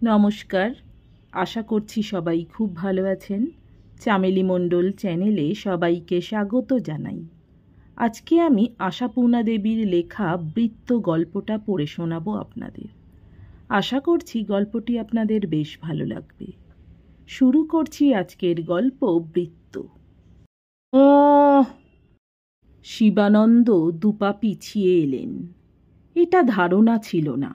নমস্কার, আশা করছি সবাই খুব ভালো আছেন। চামেলি মণ্ডল চ্যানেলে সবাইকে স্বাগত জানাই। আজকে আমি আশাপূর্ণা দেবীর লেখা বৃত্ত গল্পটা পড়ে শোনাবো আপনাদের। আশা করছি গল্পটি আপনাদের বেশ ভালো লাগবে। শুরু করছি আজকের গল্প বৃত্ত। শিবানন্দ দুপা পিছিয়ে এলেন। এটা ধারণা ছিল না।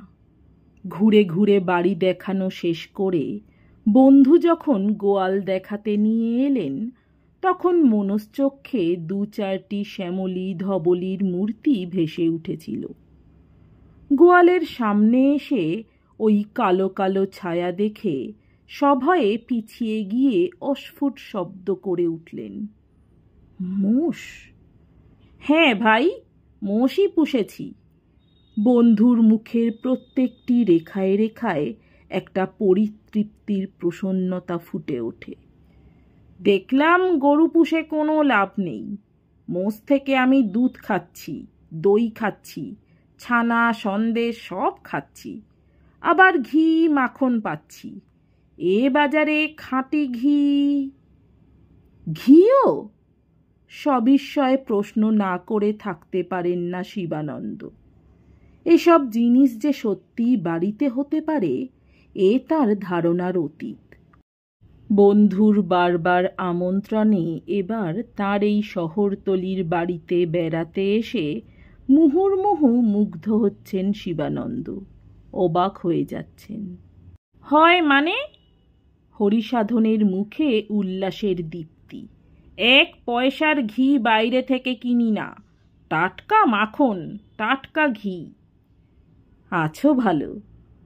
ঘুরে ঘুরে বাড়ি দেখানো শেষ করে বন্ধু যখন গোয়াল দেখাতে নিয়ে এলেন, তখন মনশ্চক্ষে ২-৪টি শ্যামলী ধবলীর মূর্তি ভেসে উঠেছিল। গোয়ালের সামনে এসে ওই কালো কালো ছায়া দেখে সভয়ে পিছিয়ে গিয়ে অস্ফুট শব্দ করে উঠলেন, মোষ? হ্যাঁ ভাই, মোষই পুষেছি। বন্ধুর মুখের প্রত্যেকটি রেখায় রেখায় একটা পরিতৃপ্তির প্রসন্নতা ফুটে ওঠে। দেখলাম গরু পুষে কোনো লাভ নেই। মোষ থেকে আমি দুধ খাচ্ছি, দই খাচ্ছি, ছানা সন্দেশ সব খাচ্ছি, আবার ঘি মাখন পাচ্ছি। এ বাজারে খাঁটি ঘিও? সবিস্ময়ে প্রশ্ন না করে থাকতে পারেন না শিবানন্দ। এসব জিনিস যে সত্যি বাড়িতে হতে পারে, এ তার ধারণার অতীত। বন্ধুর বারবার আমন্ত্রণে এবার তার এই শহরতলির বাড়িতে বেড়াতে এসে মুহুর্মুহু মুগ্ধ হচ্ছেন শিবানন্দ, অবাক হয়ে যাচ্ছেন। হয় মানে? হরিসাধনের মুখে উল্লাসের দীপ্তি। ১ পয়সার ঘি বাইরে থেকে কিনি না, টাটকা মাখন, টাটকা ঘি। আছো ভালো?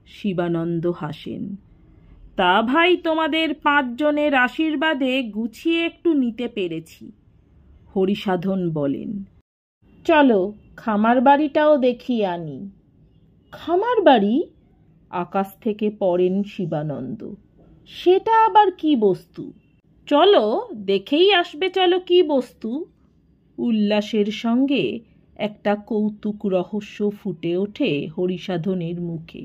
শিবানন্দ হাসেন। তা ভাই, তোমাদের ৫ জনের আশীর্বাদে গুছিয়ে একটু নিতে পেরেছি। হরিসাধন বলেন, চলো খামার বাড়িটাও দেখিয়ে আনি। খামার বাড়ি? আকাশ থেকে পড়েন শিবানন্দ। সেটা আবার কি বস্তু? চলো দেখেই আসবে, চলো কি বস্তু। উল্লাসের সঙ্গে একটা কৌতুক রহস্য ফুটে ওঠে হরিসাধনের মুখে।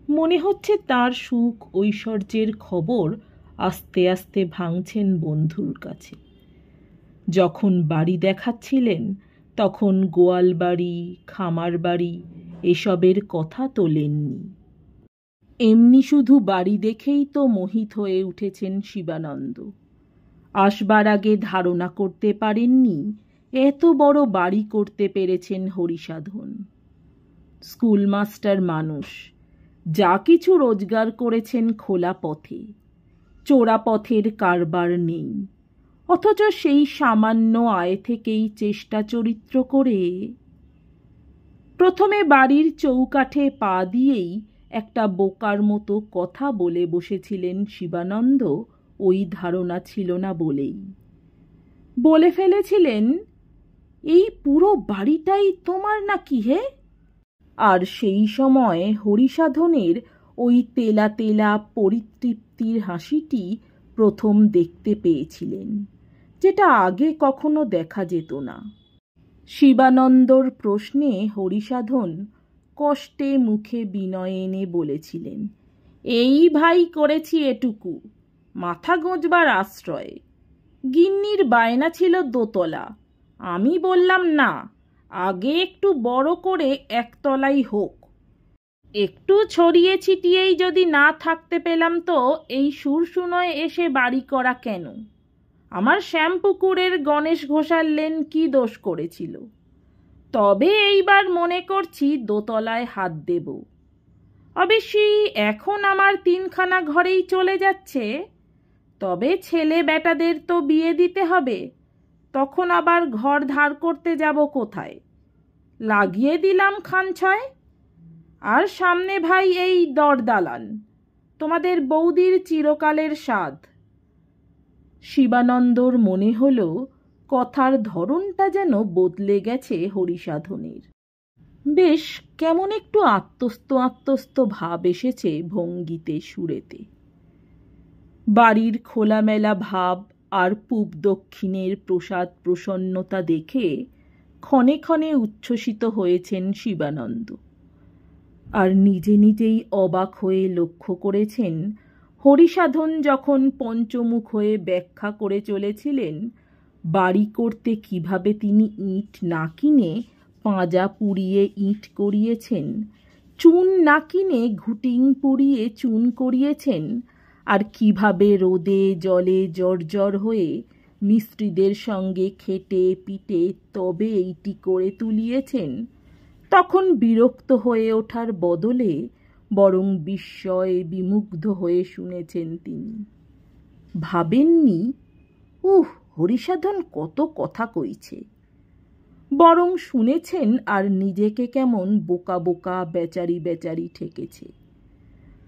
মনে হচ্ছে তার সুখ ঐশ্বর্যের খবর আস্তে আস্তে ভাঙছেন বন্ধুর কাছে। যখন বাড়ি দেখাচ্ছিলেন তখন গোয়াল বাড়ি, খামার বাড়ি এসবের কথা তোলেননি। এমনি শুধু বাড়ি দেখেই তো মোহিত হয়ে উঠেছেন শিবানন্দ। আসবার আগে ধারণা করতে পারেননি এত বড় বাড়ি করতে পেরেছেন হরিসাধন। স্কুলমাস্টার মানুষ, যা কিছু রোজগার করেছেন খোলা পথে, চোরা পথের কারবার নেই। অথচ সেই সামান্য আয় থেকেই চেষ্টা চরিত্র করে প্রথমে বাড়ির চৌকাঠে পা দিয়েই একটা বোকার মতো কথা বলে বসেছিলেন শিবানন্দ। ওই ধারণা ছিল না বলেই বলে ফেলেছিলেন, এই পুরো বাড়িটাই তোমার নাকি হে? আর সেই সময় হরিসাধনের ওই তেলা তেলা পরিতৃপ্তির হাসিটি প্রথম দেখতে পেয়েছিলেন, যেটা আগে কখনো দেখা যেত না। শিবানন্দর প্রশ্নে হরিসাধন কষ্টে মুখে বিনয় এনে বলেছিলেন, এই ভাই করেছি এটুকু, মাথা গোঁজবার আশ্রয়। গিন্নির বায়না ছিল দোতলা। আমি বললাম না, আগে একটু বড় করে ১ তলাই হোক। একটু ছড়িয়ে ছিটিয়েই যদি না থাকতে পেলাম তো এই সুরসুনোয় এসে বাড়ি করা কেন? আমার শ্যামপুকুরের গণেশ ঘোষাল লেন কি দোষ করেছিল? তবে এইবার মনে করছি দোতলায় হাত দেব। অবশ্যই এখন আমার ৩খানা ঘরেই চলে যাচ্ছে, তবে ছেলে বেটাদের তো বিয়ে দিতে হবে। তখন আবার ঘর ধার করতে যাব কোথায়? লাগিয়ে দিলাম ৫-৬। আর সামনে ভাই এই দরদালান, তোমাদের বৌদির চিরকালের স্বাদ। শিবানন্দর মনে হলো কথার ধরনটা যেন বদলে গেছে হরিসাধনের। বেশ কেমন একটু আত্মস্থ আত্মস্থ ভাব এসেছে ভঙ্গিতে, সুরেতে। বাড়ির খোলামেলা ভাব আর পূব দক্ষিণের প্রসাদ প্রসন্নতা দেখে ক্ষণে ক্ষণে উচ্ছ্বসিত হয়েছেন শিবানন্দ। আর নিজে নিজেই অবাক হয়ে লক্ষ্য করেছেন হরিসাধন যখন পঞ্চমুখ হয়ে ব্যাখ্যা করে চলেছিলেন বাড়ি করতে কিভাবে তিনি ইট না কিনে পাঁজা পুড়িয়ে ইট করিয়েছেন, চুন না কিনে ঘুটিং পুড়িয়ে চুন করিয়েছেন, আর কিভাবে রোদে জলে জর্জর হয়ে মিস্ত্রিদের সঙ্গে খেটে পিটে তবে এইটি করে তুলিয়েছেন, তখন বিরক্ত হয়ে ওঠার বদলে বরং বিস্ময়ে বিমুগ্ধ হয়ে শুনেছেন তিনি। ভাবেননি, হরিসাধন কত কথা কইছে, বরং শুনেছেন আর নিজেকে কেমন বোকা বোকা বেচারি বেচারি ঠেকেছে।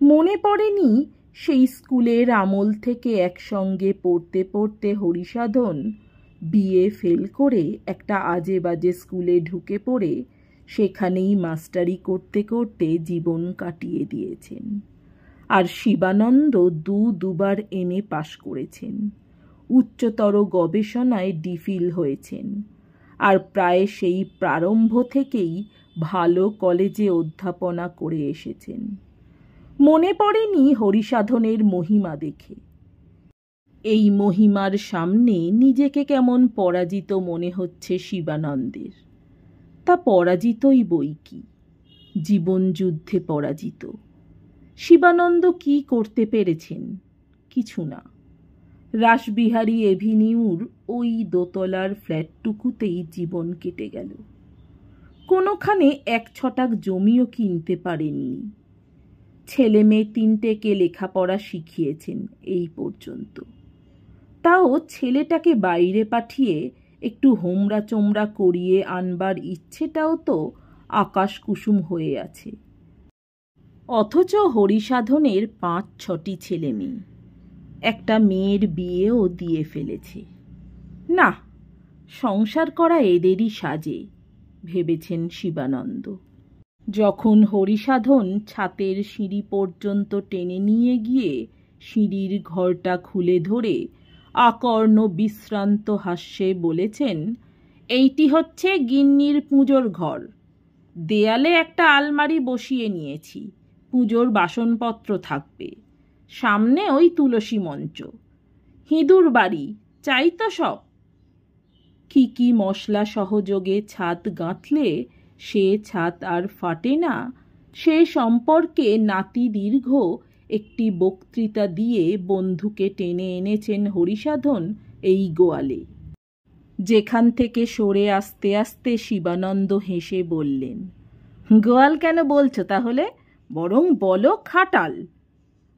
মনে পড়েনি সেই স্কুলের আমল থেকে একসঙ্গে পড়তে পড়তে হরিসাধন বিএ ফেল করে একটা আজে বাজে স্কুলে ঢুকে পড়ে সেখানেই মাস্টারি করতে করতে জীবন কাটিয়ে দিয়েছেন। আর শিবানন্দ দুবার এমএ পাশ করেছেন, উচ্চতর গবেষণায় ডিফিল হয়েছেন, আর প্রায় সেই প্রারম্ভ থেকেই ভালো কলেজে অধ্যাপনা করে এসেছেন। মনে পড়েনি হরিসাধনের মহিমা দেখে। এই মহিমার সামনে নিজেকে কেমন পরাজিত মনে হচ্ছে শিবানন্দের। তা পরাজিতই বই কি, জীবনযুদ্ধে পরাজিত। শিবানন্দ কি করতে পেরেছেন? কিছু না। রাসবিহারী এভিনিউর ওই দোতলার ফ্ল্যাটটুকুতেই জীবন কেটে গেল। কোনোখানে 1 ছটাক জমিও কিনতে পারেননি। ছেলে মেয়ে 3টেকে লেখাপড়া শিখিয়েছেন এই পর্যন্ত। তাও ছেলেটাকে বাইরে পাঠিয়ে একটু হোমরা চোমরা করিয়ে আনবার ইচ্ছেটাও তো আকাশ কুসুম হয়ে আছে। অথচ হরিসাধনের 5-6টি ছেলে মেয়ে, একটা মেয়ের বিয়েও দিয়ে ফেলেছে। না, সংসার করা এদেরই সাজে, ভেবেছেন শিবানন্দ। যখন হরিসাধন ছাতের সিঁড়ি পর্যন্ত টেনে নিয়ে গিয়ে সিঁড়ির ঘরটা খুলে ধরে আকর্ণ বিশ্রান্ত হাস্যে বলেছেন, এইটি হচ্ছে গিন্নির পুজোর ঘর। দেয়ালে একটা আলমারি বসিয়ে নিয়েছি, পুজোর বাসনপত্র থাকবে, সামনে ওই তুলসী মঞ্চ, হিঁদুর বাড়ি, চাই তো সব। কি কি মশলা সহযোগে ছাদ গাঁথলে সে ছাদ আর ফাটে না, সে সম্পর্কে নাতি দীর্ঘ একটি বক্তৃতা দিয়ে বন্ধুকে টেনে এনেছেন হরিসাধন এই গোয়ালে। যেখান থেকে সরে আসতে আসতে শিবানন্দ হেসে বললেন, গোয়াল কেন বলছো তাহলে, বরং বলো খাটাল।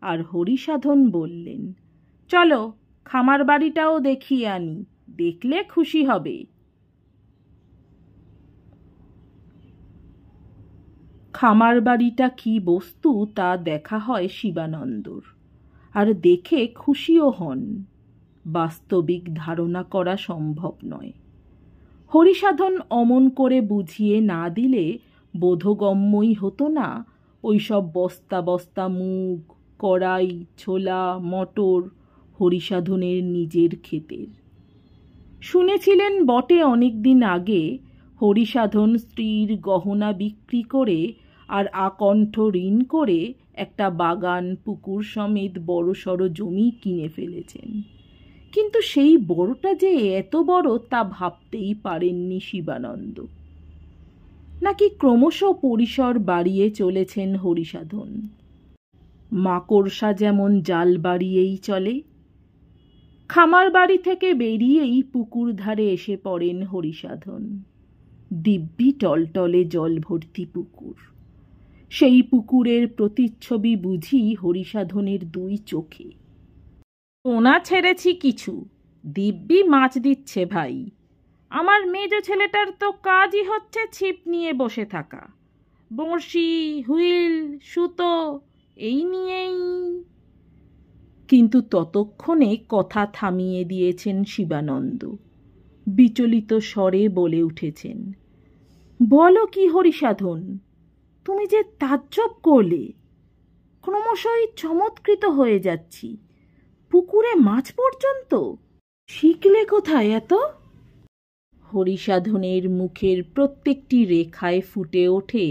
আর হরিসাধন বললেন, চলো খামার বাড়িটাও দেখিয়ে আনি, দেখলে খুশি হবে। খামার বাড়িটা কি বস্তু তা দেখা হয় শিবানন্দর, আর দেখে খুশিও হন। বাস্তবিক ধারণা করা সম্ভব নয়। হরিসাধন অমন করে বুঝিয়ে না দিলে বোধগম্যই হতো না ওইসব বস্তা বস্তা মুগ, কড়াই, ছোলা, মটর হরিসাধনের নিজের ক্ষেতের। শুনেছিলেন বটে অনেকদিন আগে হরিসাধন স্ত্রীর গহনা বিক্রি করে আর আকণ্ঠ ঋণ করে একটা বাগান পুকুর সমেত বড়সড় জমি কিনে ফেলেছেন। কিন্তু সেই বড়টা যে এত বড় তা ভাবতেই পারেননি শিবানন্দ। নাকি ক্রমশ পরিসর বাড়িয়ে চলেছেন হরিসাধন। মাকড়সা যেমন জাল বাড়িয়েই চলে, খামার বাড়ি থেকে বেরিয়েই পুকুর ধারে এসে পড়েন হরিসাধন। দিব্যি টলটলে জল ভর্তি পুকুর। সেই পুকুরের প্রতিচ্ছবি বুঝি হরিসাধনের 2 চোখে। পোনা ছেড়েছি কিছু, দিব্যি মাছ দিচ্ছে ভাই। আমার মেজ ছেলেটার তো কাজই হচ্ছে ছিপ নিয়ে বসে থাকা, বড়শি, হুইল, সুতো এই নিয়েই। কিন্তু ততক্ষণে কথা থামিয়ে দিয়েছেন শিবানন্দ। বিচলিত স্বরে বলে উঠেছেন, বলো কি হরিসাধন, তুমি যে তাজ্জব করলে, ক্রমশই চমৎকৃত হয়ে যাচ্ছি। পুকুরে মাছ পর্যন্ত শিখলে কোথায় এত? হরিসাধনের মুখের প্রত্যেকটি রেখায় ফুটে ওঠে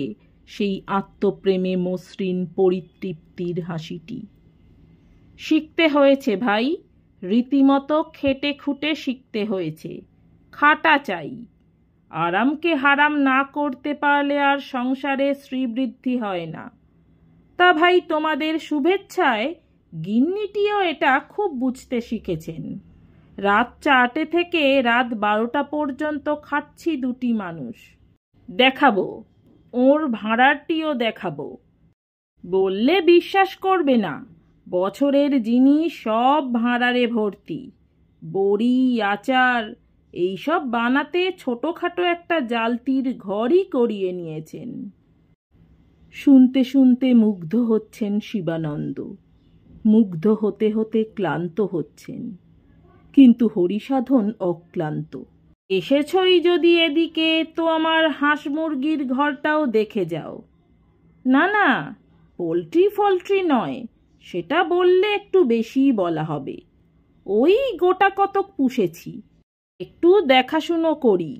সেই আত্মপ্রেমে মসৃণ পরিতৃপ্তির হাসিটি। শিখতে হয়েছে ভাই, রীতিমতো খেটে খুঁটে শিখতে হয়েছে। খাটা চাই। আরামকে হারাম না করতে পারলে আর সংসারে শ্রীবৃদ্ধি হয় না। তা ভাই, তোমাদের শুভেচ্ছায় গিন্নিটিও এটা খুব বুঝতে শিখেছেন। রাত 4টে থেকে রাত 12টা পর্যন্ত খাচ্ছি দুটি মানুষ। দেখাবো, ওর ভাঁড়ারটিও দেখাবো। বললে বিশ্বাস করবে না, বছরের জিনিস সব ভাঁড়ারে ভর্তি। বড়ি, আচার এইসব বানাতে ছোটোখাটো একটা জালতির ঘরই করিয়ে নিয়েছেন। শুনতে শুনতে মুগ্ধ হচ্ছেন শিবানন্দ। মুগ্ধ হতে হতে ক্লান্ত হচ্ছেন, কিন্তু হরিসাধন অক্লান্ত। এসেছই যদি এদিকে, তো আমার হাঁস মুরগির ঘরটাও দেখে যাও। না না, পোলট্রি ফোলট্রি নয়, সেটা বললে একটু বেশিই বলা হবে। ওই গোটা কতক পুষেছি, একটু দেখাশুনো করি।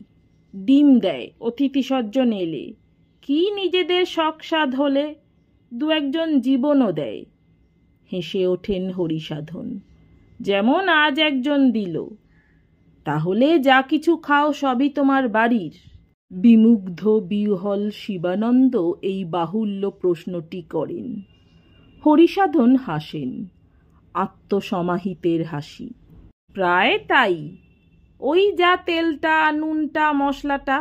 ডিম দেয় অতিথি সজ্জন এলে, কি নিজেদের শখ সাধ হলে 2-1জন জীবনও দেয়। হেসে ওঠেন হরিসাধন। যেমন আজ একজন দিল। তাহলে যা কিছু খাও সবই তোমার বাড়ির? বিমুগ্ধ বিহ্বল শিবানন্দ এই বাহুল্য প্রশ্নটি করেন। হরিসাধন হাসেন, আত্মসমাহিতের হাসি। প্রায় তাই, ওই যা তেলটা, নুনটা, মশলাটা।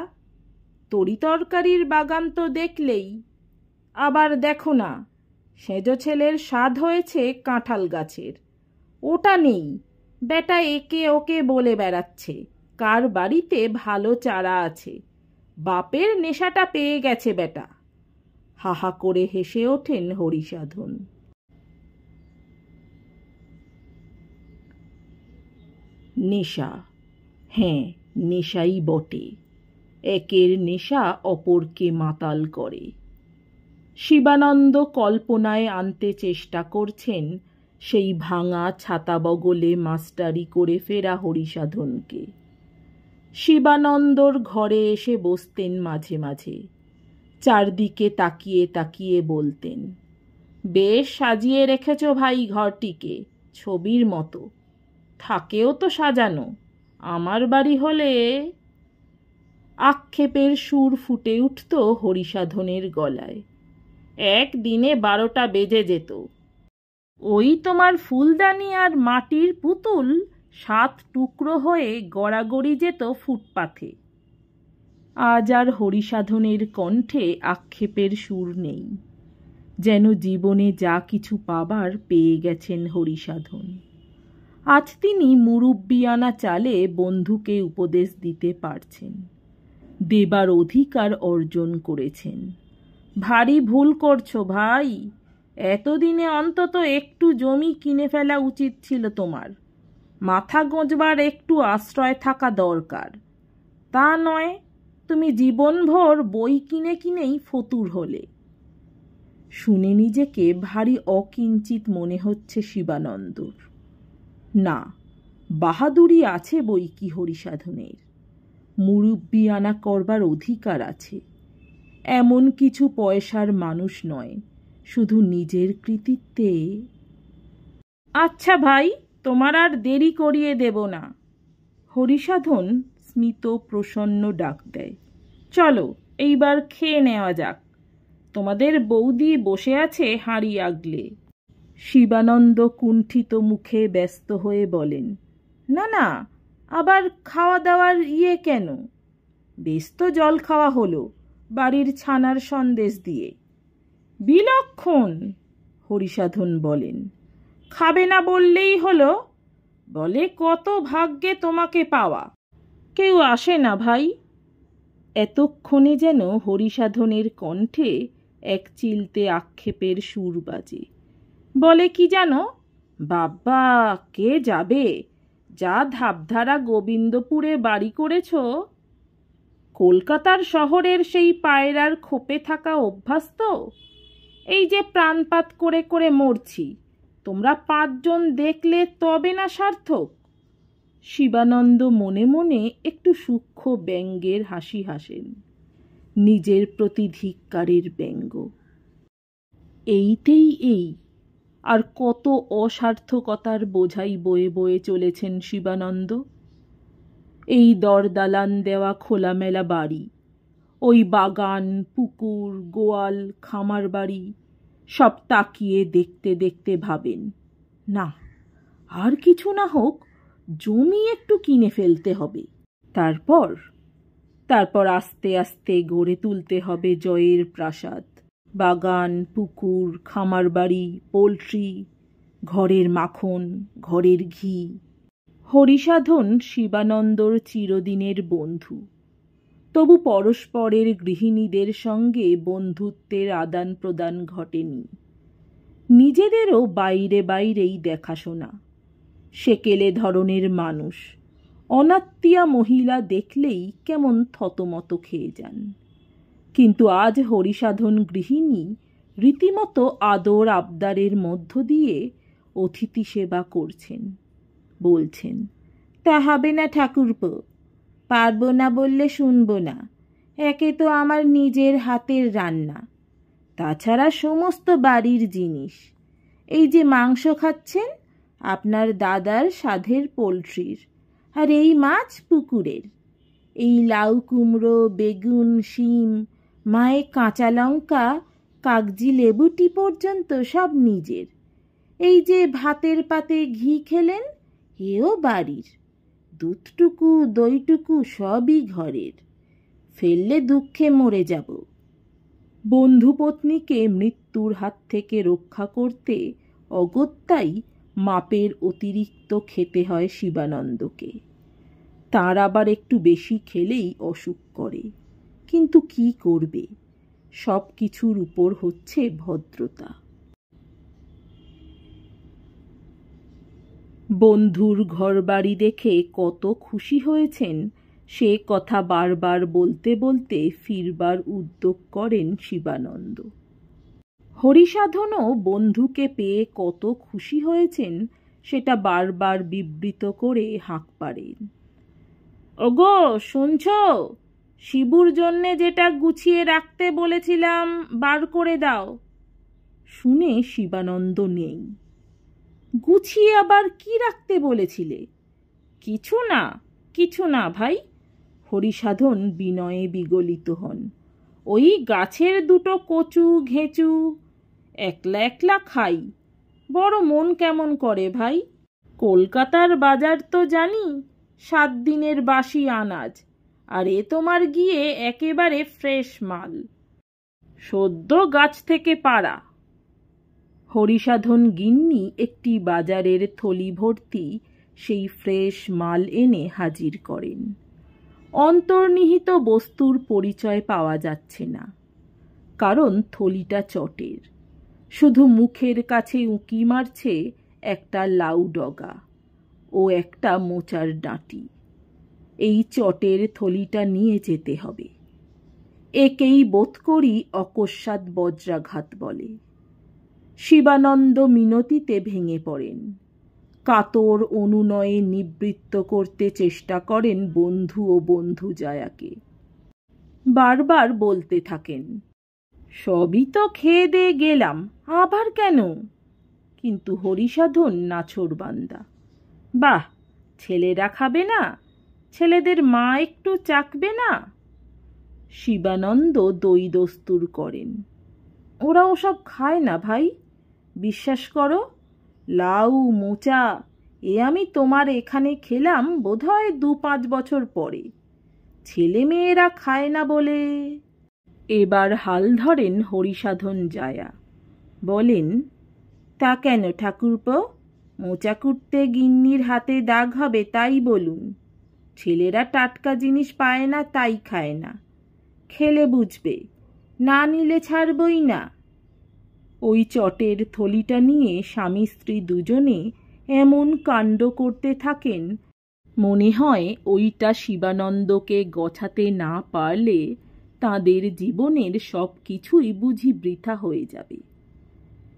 তরিতরকারির বাগান তো দেখলেই। আবার দেখো না, সেজ ছেলের স্বাদ হয়েছে কাঁঠাল গাছের, ওটা নেই। বেটা একে ওকে বলে বেড়াচ্ছে কার বাড়িতে ভালো চারা আছে। বাপের নেশাটা পেয়ে গেছে বেটা। হাহা করে হেসে ওঠেন হরিসাধন। নেশা, হ্যাঁ, নেশাই বটে। একের নেশা অপরকে মাতাল করে। শিবানন্দ কল্পনায় আনতে চেষ্টা করছেন সেই ভাঙা ছাতা বগলে মাস্টারি করে ফেরা হরিসাধনকে। শিবানন্দর ঘরে এসে বসতেন মাঝে মাঝে, চারদিকে তাকিয়ে তাকিয়ে বলতেন, বেশ সাজিয়ে রেখেছ ভাই ঘরটিকে, ছবির মতো। থাকেও তো সাজানো, আমার বাড়ি হলে। আক্ষেপের সুর ফুটে উঠত হরিসাধনের গলায়। একদিনে 12টা বেজে যেত। ওই তোমার ফুলদানি আর মাটির পুতুল 7 টুকরো হয়ে গড়াগড়ি যেত ফুটপাথে। আজ আর হরিসাধনের কণ্ঠে আক্ষেপের সুর নেই, যেন জীবনে যা কিছু পাবার পেয়ে গেছেন হরিসাধন। আজ তিনি মুরব্বিয়ানা চালে বন্ধুকে উপদেশ দিতে পারছেন, দেবার অধিকার অর্জন করেছেন। ভারী ভুল করছো ভাই, এতদিনে অন্তত একটু জমি কিনে ফেলা উচিত ছিল তোমার। মাথা গোঁজবার একটু আশ্রয় থাকা দরকার। তা নয়, তুমি জীবনভর বই কিনে কিনেই ফতুর হলে। শুনে নিজেকে ভারী অকিঞ্চিত মনে হচ্ছে শিবানন্দর। না, বাহাদুরি আছে বই কি হরিসাধনের। মুরব্বিয়ানা করবার অধিকার আছে। এমন কিছু পয়সার মানুষ নয়, শুধু নিজের কৃতিত্বে। আচ্ছা ভাই, তোমার আর দেরি করিয়ে দেব না। হরিসাধন স্মিত প্রসন্ন ডাক দেয়, চলো এইবার খেয়ে নেওয়া যাক। তোমাদের বৌদি বসে আছে হাঁড়ি আগলে। শিবানন্দ কুণ্ঠিত মুখে ব্যস্ত হয়ে বলেন, না না, আবার খাওয়া দাওয়ার কেন? বেশ তো জল খাওয়া হলো, বাড়ির ছানার সন্দেশ দিয়ে। বিলক্ষণ, হরিসাধন বলেন। খাবে না বললেই হলো, বলে কত ভাগ্যে তোমাকে পাওয়া। কেউ আসে না ভাই। এতক্ষণে যেন হরিসাধনের কণ্ঠে এক চিলতে আক্ষেপের সুর বাজে। বলে কি জানো, বাবা কে যাবে, যা ধাপধারা গোবিন্দপুরে বাড়ি করেছ। কলকাতার শহরের সেই পায়রার খোপে থাকা অভ্যাস তো। এই যে প্রাণপাত করে করে মরছি, তোমরা 5 জন দেখলে তবে না সার্থক। শিবানন্দ মনে মনে একটু সূক্ষ্ম ব্যঙ্গের হাসি হাসেন। নিজের প্রতি ধিক্কারের ব্যঙ্গ। এইতেই এই আর কত অসার্থকতার বোঝাই বয়ে বয়ে চলেছেন শিবানন্দ। এই দরদালান দেওয়া খোলামেলা বাড়ি, ওই বাগান, পুকুর, গোয়াল, খামার বাড়ি সব তাকিয়ে দেখতে দেখতে ভাবেন, না আর কিছু না হোক জমি একটু কিনে ফেলতে হবে। তারপর আস্তে আস্তে গড়ে তুলতে হবে জয়ের প্রাসাদ, বাগান, পুকুর, খামার বাড়ি, পোল্ট্রি, ঘরের মাখন, ঘরের ঘি। হরিসাধন শিবানন্দর চিরদিনের বন্ধু, তবু পরস্পরের গৃহিণীদের সঙ্গে বন্ধুত্বের আদান প্রদান ঘটেনি। নিজেদেরও বাইরে বাইরেই দেখাশোনা। সেকেলে ধরনের মানুষ অনাত্মীয়া মহিলা দেখলেই কেমন থতমত খেয়ে যান। কিন্তু আজ হরিসাধন গৃহিণী রীতিমতো আদর আবদারের মধ্য দিয়ে অতিথি সেবা করছেন। বলছেন, তা হবে না ঠাকুরপো, পারবো না বললে শুনবো না। একে তো আমার নিজের হাতের রান্না, তাছাড়া সমস্ত বাড়ির জিনিস। এই যে মাংস খাচ্ছেন, আপনার দাদার সাধের পোল্ট্রির, আর এই মাছ পুকুরের। এই লাউ কুমড়ো, বেগুন, শিম, মায়ে কাঁচা লঙ্কা, কাগজি লেবুটি পর্যন্ত সব নিজের। এই যে ভাতের পাতে ঘি খেলেন, এও বাড়ির। দুধটুকু দইটুকু সবই ঘরের। ফেললে দুঃখে মরে যাব। বন্ধুপত্নীকে মৃত্যুর হাত থেকে রক্ষা করতে অগত্যাই মাপের অতিরিক্ত খেতে হয় শিবানন্দকে। তার আবার একটু বেশি খেলেই অসুখ করে, কিন্তু কি করবে, সব কিছুর উপর হচ্ছে ভদ্রতা। বন্ধুর ঘরবাড়ি দেখে কত খুশি হয়েছেন সে কথা বারবার বলতে বলতে ফিরবার উদ্যোগ করেন শিবানন্দ। হরিসাধনও বন্ধুকে পেয়ে কত খুশি হয়েছেন সেটা বারবার বিবৃত করে হাঁক পাড়েন। ওগো শুনছ, শিবুর জন্যে যেটা গুছিয়ে রাখতে বলেছিলাম বার করে দাও। শুনে শিবানন্দ নেই। গুছিয়ে আবার কি রাখতে বলেছিলে? কিছু না ভাই। হরিসাধন বিনয়ে বিগলিত হন। ওই গাছের দুটো কচু ঘেঁচু একলা একলা খাই, বড় মন কেমন করে ভাই। কলকাতার বাজার তো জানি, 7 দিনের বাসি আনাজ, আর এ তোমার গিয়ে একেবারে ফ্রেশ মাল, সদ্য গাছ থেকে পাড়া। হরিসাধন গিন্নি একটি বাজারের থলি ভর্তি সেই ফ্রেশ মাল এনে হাজির করেন। অন্তর্নিহিত বস্তুর পরিচয় পাওয়া যাচ্ছে না, কারণ থলিটা চটের। শুধু মুখের কাছে উঁকি মারছে একটা লাউ ডগা ও একটা মোচার ডাঁটি। এই চটের থলিটা নিয়ে যেতে হবে। একেই বোধ করি অকস্মাৎ বজ্রাঘাত বলে। শিবানন্দ মিনতিতে ভেঙে পড়েন। কাতর অনুনয়ে নিবৃত্ত করতে চেষ্টা করেন বন্ধু ও বন্ধু জায়াকে। বারবার বলতে থাকেন, সবই তো খেয়ে দিয়ে গেলাম, আবার কেন? কিন্তু হরিসাধন নাছোড়বান্দা। বাহ, ছেলেরা খাবে না? ছেলেদের মা একটু চাকবে না? শিবানন্দ দই দস্তুর করেন। ওরা ওসব খায় না ভাই, বিশ্বাস করো। লাউ মোচা এ আমি তোমার এখানে খেলাম বোধহয় 2-5 বছর পরে। ছেলে মেয়েরা খায় না বলে। এবার হাল ধরেন হরিসাধন জায়া। বলেন, তা কেন ঠাকুরপো? মোচা কুটতে গিন্নির হাতে দাগ হবে তাই বলুন। ছেলেরা টাটকা জিনিস পায় না তাই খায় না। খেলে বুঝবে, না নিলে ছাড়বই না। ওই চটের থলিটা নিয়ে স্বামী স্ত্রী দুজনে এমন কাণ্ড করতে থাকেন, মনে হয় ওইটা শিবানন্দকে গছাতে না পারলে তাঁদের জীবনের সব কিছুই বুঝি বৃথা হয়ে যাবে।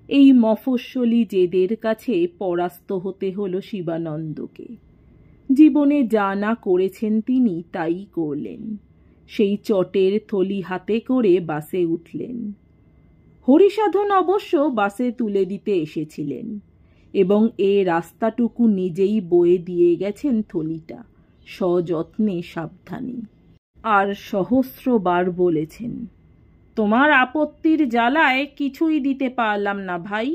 এই মফস্বলী জেদের কাছে পরাস্ত হতে হলো শিবানন্দকে। জীবনে যা না করেছেন তিনি তাই করলেন। সেই চটের থলি হাতে করে বাসে উঠলেন। হরিসাধন অবশ্য বাসে তুলে দিতে এসেছিলেন এবং এ রাস্তাটুকু নিজেই বয়ে দিয়ে গেছেন থলিটা, সযত্নে সাবধানে। আর সহস্রবার বলেছেন, তোমার আপত্তির জ্বালায় কিছুই দিতে পারলাম না ভাই।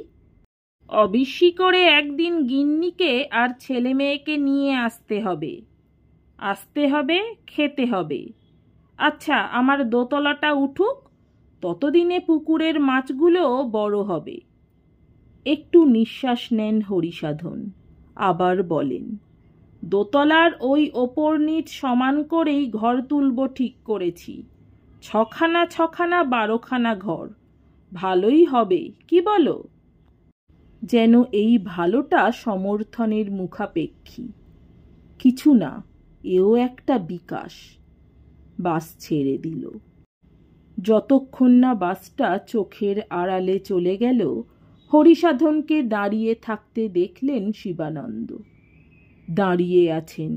অবিশ্যি করে একদিন গিন্নিকে আর ছেলে মেয়েকে নিয়ে আসতে হবে, খেতে হবে। আচ্ছা, আমার দোতলাটা উঠুক, ততদিনে পুকুরের মাছগুলো বড় হবে। একটু নিঃশ্বাস নেন হরিসাধন, আবার বলেন, দোতলার ওই ওপর নিচ সমান করেই ঘর তুলব ঠিক করেছি। 6খানা 6খানা 12খানা ঘর, ভালোই হবে, কি বলো? যেন এই ভালোটা সমর্থনের মুখাপেক্ষী। কিছু না, এও একটা বিকাশ। বাস ছেড়ে দিল। যতক্ষণ না বাসটা চোখের আড়ালে চলে গেল, হরিসাধনকে দাঁড়িয়ে থাকতে দেখলেন শিবানন্দ। দাঁড়িয়ে আছেন,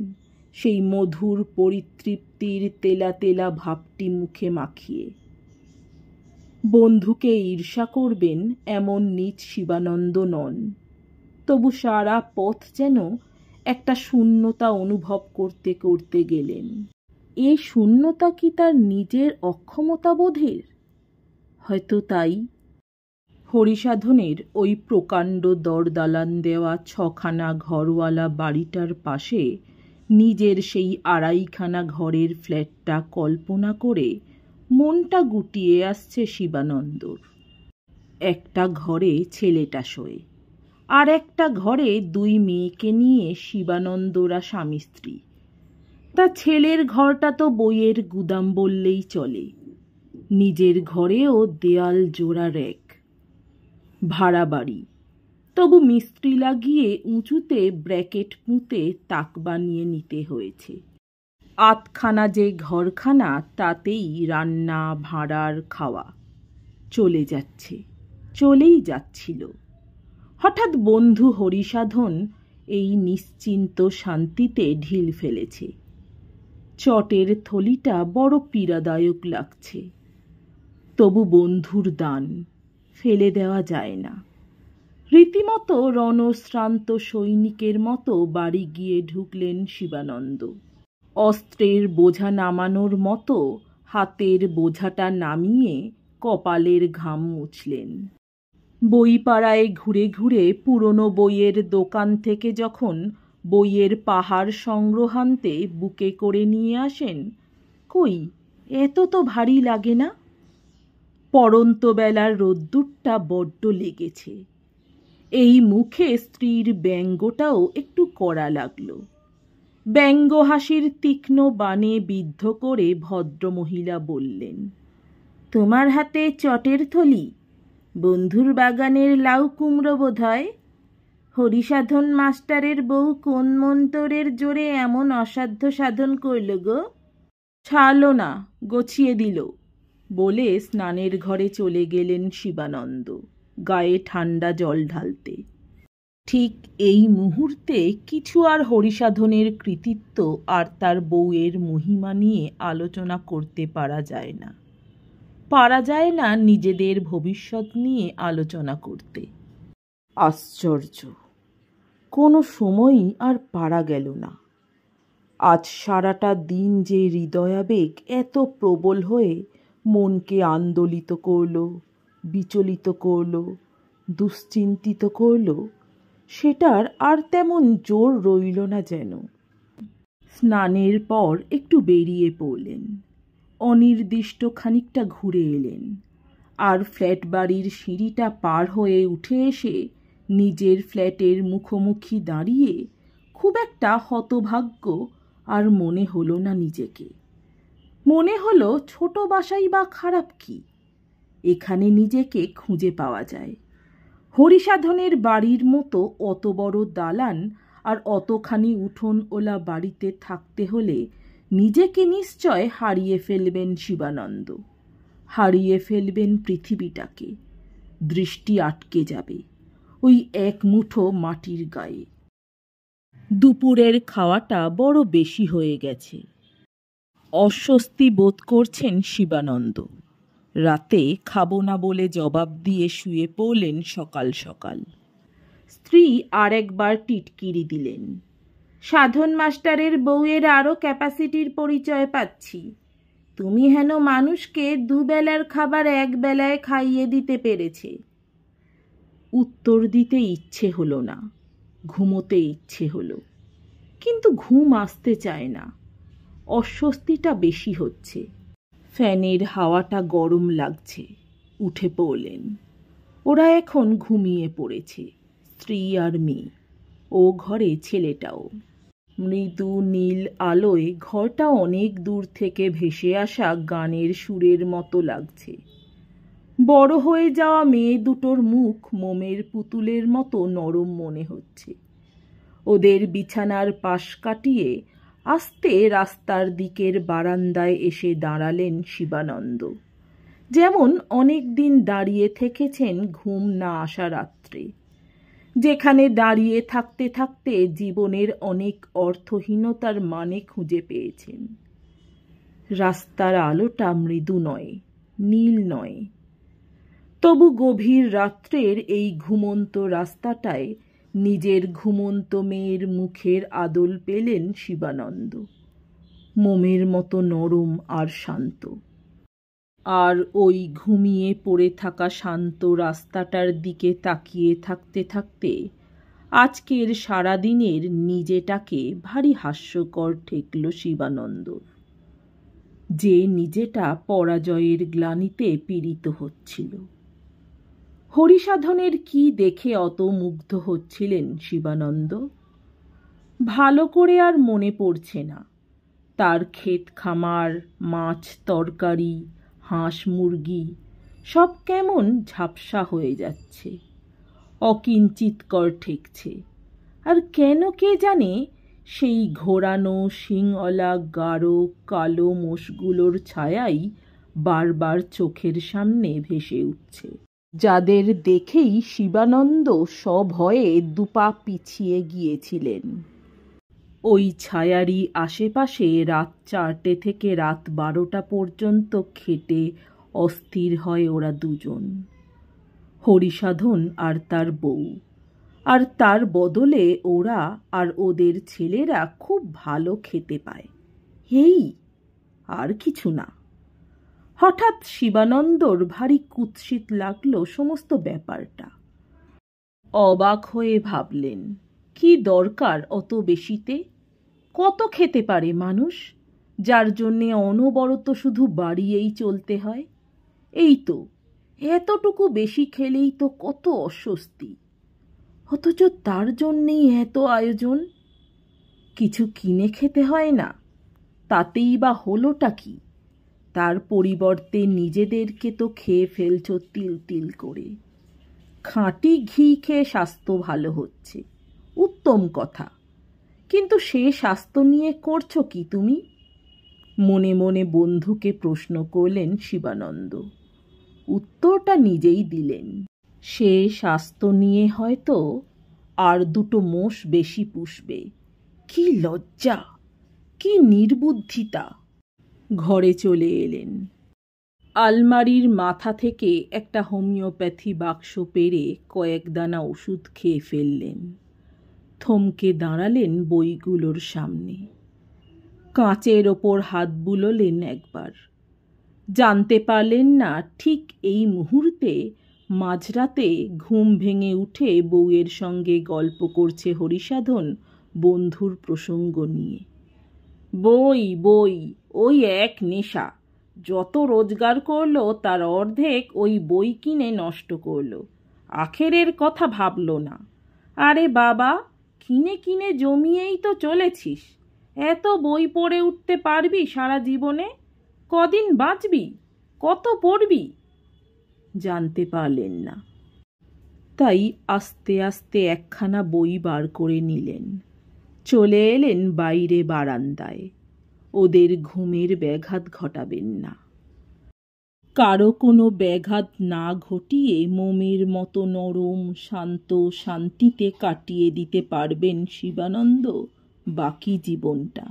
সেই মধুর পরিতৃপ্তির তেলা তেলা ভাবটি মুখে মাখিয়ে। বন্ধুকে ঈর্ষা করবেন এমন নীচ শিবানন্দ নন, তবু সারা পথ যেন একটা শূন্যতা অনুভব করতে করতে গেলেন। এ শূন্যতা কি তার নিজের অক্ষমতা বোধের? হয়তো তাই। হরিসাধনের ওই প্রকাণ্ড দরদালান দেওয়া 6খানা ঘরওয়ালা বাড়িটার পাশে নিজের সেই 2.5খানা ঘরের ফ্ল্যাটটা কল্পনা করে মনটা গুটিয়ে আসছে শিবানন্দর। একটা ঘরে ছেলেটা শোয়, আর একটা ঘরে 2 মেয়েকে নিয়ে শিবানন্দরা স্বামী স্ত্রী। তা ছেলের ঘরটা তো বইয়ের গুদাম বললেই চলে। নিজের ঘরেও দেয়াল জোড়া র্যাক। ভাড়া বাড়ি, তবু মিস্ত্রি লাগিয়ে উঁচুতে ব্র্যাকেট পুঁতে তাক বানিয়ে নিতে হয়েছে। 8খানা যে ঘরখানা, তাতেই রান্না, ভাঁড়ার, খাওয়া চলেই যাচ্ছিল। হঠাৎ বন্ধু হরিসাধন এই নিশ্চিন্ত শান্তিতে ঢিল ফেলেছে। চটের থলিটা বড় পীড়াদায়ক লাগছে, তবু বন্ধুর দান, ফেলে দেওয়া যায় না। রীতিমতো রণশ্রান্ত সৈনিকের মতো বাড়ি গিয়ে ঢুকলেন শিবানন্দ। অস্ত্রের বোঝা নামানোর মতো হাতের বোঝাটা নামিয়ে কপালের ঘাম মুছলেন। বইপাড়ায় ঘুরে ঘুরে পুরনো বইয়ের দোকান থেকে যখন বইয়ের পাহাড় সংগ্রহান্তে বুকে করে নিয়ে আসেন, কই, এত তো ভারী লাগে না। পড়ন্ত বেলার রোদ্দুরটা বড্ড লেগেছে। এই মুখে স্ত্রীর ব্যঙ্গটাও একটু কড়া লাগল। ব্যঙ্গ হাসির তীক্ষ্ণ বাণে বিদ্ধ করে ভদ্রমহিলা বললেন, তোমার হাতে চটের থলি? বন্ধুর বাগানের লাউ কুমড়ো বোধ হয়। হরিসাধন মাস্টারের বউ কোন মন্তরের জোরে এমন অসাধ্য সাধন করল গো? ছাড়লো না, গছিয়ে দিল বলে স্নানের ঘরে চলে গেলেন শিবানন্দ, গায়ে ঠান্ডা জল ঢালতে। ঠিক এই মুহূর্তে কিছু আর হরিসাধনের কৃতিত্ব আর তার বউয়ের মহিমা নিয়ে আলোচনা করতে পারা যায় না নিজেদের ভবিষ্যৎ নিয়ে আলোচনা করতে। আশ্চর্য, কোনো সময়ই আর পারা গেল না। আজ সারাটা দিন যে হৃদয়াবেগ এত প্রবল হয়ে মনকে আন্দোলিত করল, বিচলিত করল, দুশ্চিন্তিত করল, সেটার আর তেমন জোর রইল না যেন। স্নানের পর একটু বেরিয়ে পড়লেন, অনির্দিষ্ট খানিকটা ঘুরে এলেন, আর ফ্ল্যাট বাড়ির সিঁড়িটা পার হয়ে উঠে এসে নিজের ফ্ল্যাটের মুখোমুখি দাঁড়িয়ে খুব একটা হতভাগ্য আর মনে হলো না নিজেকে। মনে হলো ছোট বাসাই বা খারাপ কি, এখানে নিজেকে খুঁজে পাওয়া যায়। হরিসাধনের বাড়ির মতো অত বড় দালান আর অতখানি উঠোন ওলা বাড়িতে থাকতে হলে নিজেকে নিশ্চয় হারিয়ে ফেলবেন শিবানন্দ, হারিয়ে ফেলবেন পৃথিবীটাকে। দৃষ্টি আটকে যাবে ওই এক মুঠো মাটির গায়ে। দুপুরের খাওয়াটা বড় বেশি হয়ে গেছে। অস্বস্তি বোধ করছেন শিবানন্দ। রাতে খাবো না বলে জবাব দিয়ে শুয়ে পড়লেন সকাল সকাল। স্ত্রী আরেকবার টিটকিরি দিলেন। সাধন মাস্টারের বউয়ের আরও ক্যাপাসিটির পরিচয় পাচ্ছি। তুমি হেন মানুষকে দুবেলার খাবার একবেলায় খাইয়ে দিতে পেরেছে। উত্তর দিতে ইচ্ছে হলো না, ঘুমোতে ইচ্ছে হলো, কিন্তু ঘুম আসতে চায় না। অস্বস্তিটা বেশি হচ্ছে। ফ্যানের হাওয়াটা গরম লাগছে। উঠে পড়লেন। ওরা এখন ঘুমিয়ে পড়েছে, স্ত্রী আর মেয়ে, ও ঘরে ছেলেটাও। মৃদু নীল আলোয় ঘরটা অনেক দূর থেকে ভেসে আসা গানের সুরের মতো লাগছে। বড় হয়ে যাওয়া মেয়ে দুটোর মুখ মোমের পুতুলের মতো নরম মনে হচ্ছে। ওদের বিছানার পাশ কাটিয়ে আস্তে রাস্তার দিকের বারান্দায় এসে দাঁড়ালেন শিবানন্দ, যেমন অনেক দিন দাঁড়িয়ে থেকেছেন ঘুম না আসা রাত্রে, যেখানে দাঁড়িয়ে থাকতে থাকতে জীবনের অনেক অর্থহীনতার মানে খুঁজে পেয়েছেন। রাস্তার আলোটা মৃদু নয়, নীল নয়, তবু গভীর রাত্রের এই ঘুমন্ত রাস্তাটায় নিজের ঘুমন্ত মেয়ের মুখের আদল পেলেন শিবানন্দ, মোমের মতো নরম আর শান্ত। আর ওই ঘুমিয়ে পড়ে থাকা শান্ত রাস্তাটার দিকে তাকিয়ে থাকতে থাকতে আজকের সারাদিনের নিজেটাকে ভারী হাস্যকর ঠেকল শিবানন্দ, যে নিজেটা পরাজয়ের গ্লানিতে পীড়িত হচ্ছিল। হরিসাধনের কি দেখে অত মুগ্ধ হচ্ছিলেন শিবানন্দ? ভালো করে আর মনে পড়ছে না। তার ক্ষেত খামার, মাছ তরকারি, হাঁস মুরগি সব কেমন ঝাপসা হয়ে যাচ্ছে, অকিঞ্চিৎকর ঠেকছে। আর কেন কে জানে সেই ঘোরানো শিংওয়ালা গাঢ় কালো মোষগুলোর ছায়াই বারবার চোখের সামনে ভেসে উঠছে, যাদের দেখেই শিবানন্দ সভয়ে দুপা পিছিয়ে গিয়েছিলেন। ওই ছায়ারই আশেপাশে রাত 4টে থেকে রাত 12টা পর্যন্ত খেটে অস্থির হয় ওরা দুজন, হরিসাধন আর তার বউ। আর তার বদলে ওরা আর ওদের ছেলেরা খুব ভালো খেতে পায়, এই আর কিছু না। হঠাৎ শিবানন্দর ভারী কুৎসিত লাগলো সমস্ত ব্যাপারটা। অবাক হয়ে ভাবলেন, কি দরকার অত বেশিতে? কত খেতে পারে মানুষ, যার জন্যে অনবরত শুধু বাড়িয়েই চলতে হয়? এই তো এতটুকু বেশি খেলেই তো কত অস্বস্তি, অথচ তার জন্যেই এত আয়োজন। কিছু কিনে খেতে হয় না, তাতেই বা হলোটা কি? তার পরিবর্তে নিজেদেরকে তো খেয়ে ফেলছ তিল তিল করে। খাঁটি ঘি খেয়ে স্বাস্থ্য ভালো হচ্ছে, উত্তম কথা, কিন্তু সে স্বাস্থ্য নিয়ে করছো কি তুমি? মনে মনে বন্ধুকে প্রশ্ন করলেন শিবানন্দ। উত্তরটা নিজেই দিলেন, সে স্বাস্থ্য নিয়ে হয়তো আর দুটো মোষ বেশি পুষবে। কি লজ্জা, কি নির্বুদ্ধিতা! ঘরে চলে এলেন। আলমারির মাথা থেকে একটা হোমিওপ্যাথি বাক্স পেরে কয়েক দানা ওষুধ খেয়ে ফেললেন। থমকে দাঁড়ালেন বইগুলোর সামনে। কাঁচের ওপর হাত বুলোলেন একবার। জানতে পারলেন না ঠিক এই মুহূর্তে মাঝরাতে ঘুম ভেঙে উঠে বউয়ের সঙ্গে গল্প করছে হরিসাধন বন্ধুর প্রসঙ্গ নিয়ে। বই বই, ওই এক নেশা। যত রোজগার করলো তার অর্ধেক ওই বই কিনে নষ্ট করলো, আখেরের কথা ভাবলো না। আরে বাবা, কিনে কিনে জমিয়েই তো চলেছিস, এত বই পড়ে উঠতে পারবি সারা জীবনে? কদিন বাঁচবি? কত পড়বি? জানতে পারলেন না, তাই আস্তে আস্তে একখানা বই বার করে নিলেন। চলে এলেন বাইরে বারান্দায়। ওদের ঘুমের ব্যাঘাত ঘটাবেন না। কারো কোনো ব্যাঘাত না ঘটিয়ে মোমের মতো নরম শান্ত শান্তিতে কাটিয়ে দিতে পারবেন শিবানন্দ বাকি জীবনটা।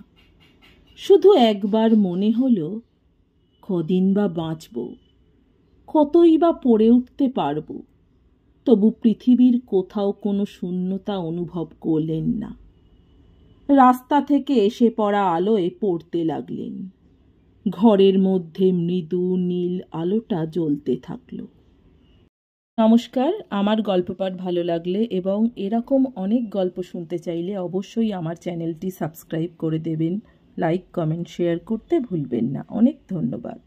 শুধু একবার মনে হলো, কদিন বা বাঁচব, কতই বা পড়ে উঠতে পারব। তবু পৃথিবীর কোথাও কোনো শূন্যতা অনুভব করলেন না। রাস্তা থেকে এসে পড়া আলোয় পড়তে লাগলেন। ঘরের মধ্যে মৃদু নীল আলোটা জ্বলতে থাকল। নমস্কার, আমার গল্প পাঠ ভালো লাগলে এবং এরকম অনেক গল্প শুনতে চাইলে অবশ্যই আমার চ্যানেলটি সাবস্ক্রাইব করে দেবেন। লাইক, কমেন্ট, শেয়ার করতে ভুলবেন না। অনেক ধন্যবাদ।